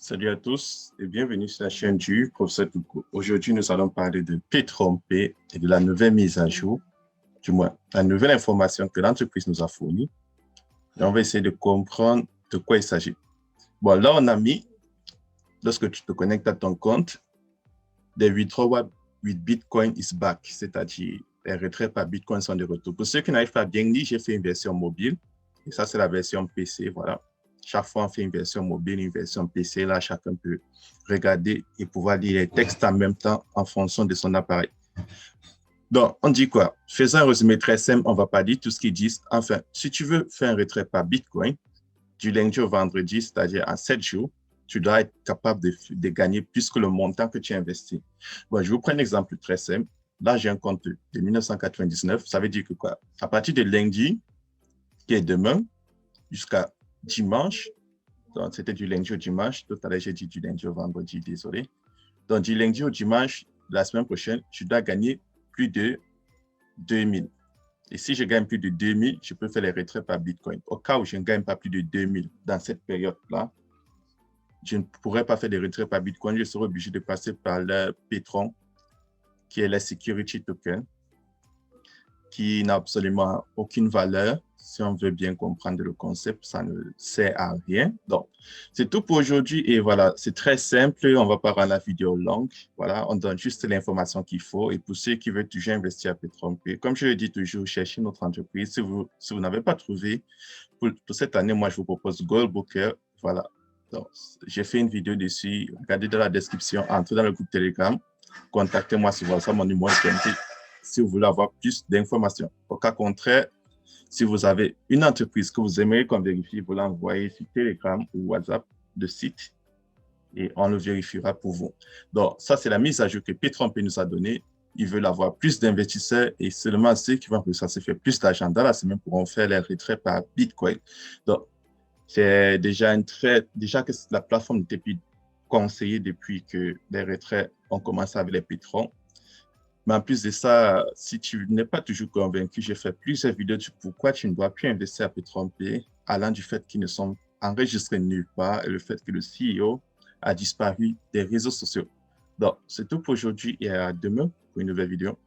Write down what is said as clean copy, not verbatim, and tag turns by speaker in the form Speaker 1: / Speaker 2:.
Speaker 1: Salut à tous et bienvenue sur la chaîne du professeur Touko. Aujourd'hui, nous allons parler de P-Trompé et de la nouvelle mise à jour, du moins la nouvelle information que l'entreprise nous a fournie. Et on va essayer de comprendre de quoi il s'agit. Bon, là, on a mis, lorsque tu te connectes à ton compte, des withdrawals with Bitcoin is back, c'est-à-dire les retraits par Bitcoin sont de retour. Pour ceux qui n'arrivent pas à bien lire, j'ai fait une version mobile et ça, c'est la version PC, voilà. Chaque fois, on fait une version mobile, une version PC. Là, chacun peut regarder et pouvoir lire les textes en même temps en fonction de son appareil. Donc, on dit quoi? Faisons un résumé très simple. On ne va pas dire tout ce qu'ils disent. Enfin, si tu veux faire un retrait par Bitcoin, du lundi au vendredi, c'est-à-dire en 7 jours, tu dois être capable de gagner plus que le montant que tu as investi. Bon, je vous prends un exemple très simple. Là, j'ai un compte de 1999. Ça veut dire que quoi? À partir de lundi, qui est demain, jusqu'à dimanche. Donc, c'était du lundi au dimanche. Tout à l'heure, j'ai dit du lundi au vendredi, désolé. Donc, du lundi au dimanche, la semaine prochaine, je dois gagner plus de 2000. Et si je gagne plus de 2000, je peux faire les retraits par Bitcoin. Au cas où je ne gagne pas plus de 2000 dans cette période-là, je ne pourrais pas faire des retraits par Bitcoin. Je serai obligé de passer par le Petron, qui est la security token, qui n'a absolument aucune valeur. Si on veut bien comprendre le concept, ça ne sert à rien. Donc, c'est tout pour aujourd'hui. Et voilà, c'est très simple. On ne va pas rendre la vidéo longue. Voilà, on donne juste l'information qu'il faut. Et pour ceux qui veulent toujours investir à P-Trompé, comme je le dis toujours, cherchez notre entreprise. Si vous n'avez pas trouvé, pour cette année, moi, je vous propose Goldbooker. Voilà. Donc, j'ai fait une vidéo dessus. Regardez dans la description, entrez dans le groupe Telegram. Contactez-moi sur WhatsApp, mon numéro est TNT, si vous voulez avoir plus d'informations. Au cas contraire, si vous avez une entreprise que vous aimeriez qu'on vérifie, vous l'envoyez sur Telegram ou WhatsApp de site et on le vérifiera pour vous. Donc, ça, c'est la mise à jour que P-Trompé nous a donnée. Ils veulent avoir plus d'investisseurs et seulement ceux qui vont réussir à se faire plus d'argent dans la semaine pourront faire les retraits par Bitcoin. Donc, c'est déjà déjà que la plateforme n'était plus conseillée depuis que les retraits ont commencé avec les pétrons. Mais en plus de ça, si tu n'es pas toujours convaincu, j'ai fait plusieurs vidéos sur pourquoi tu ne dois plus investir à P-Trompé, allant du fait qu'ils ne sont enregistrés nulle part et le fait que le CEO a disparu des réseaux sociaux. Donc, c'est tout pour aujourd'hui et à demain pour une nouvelle vidéo.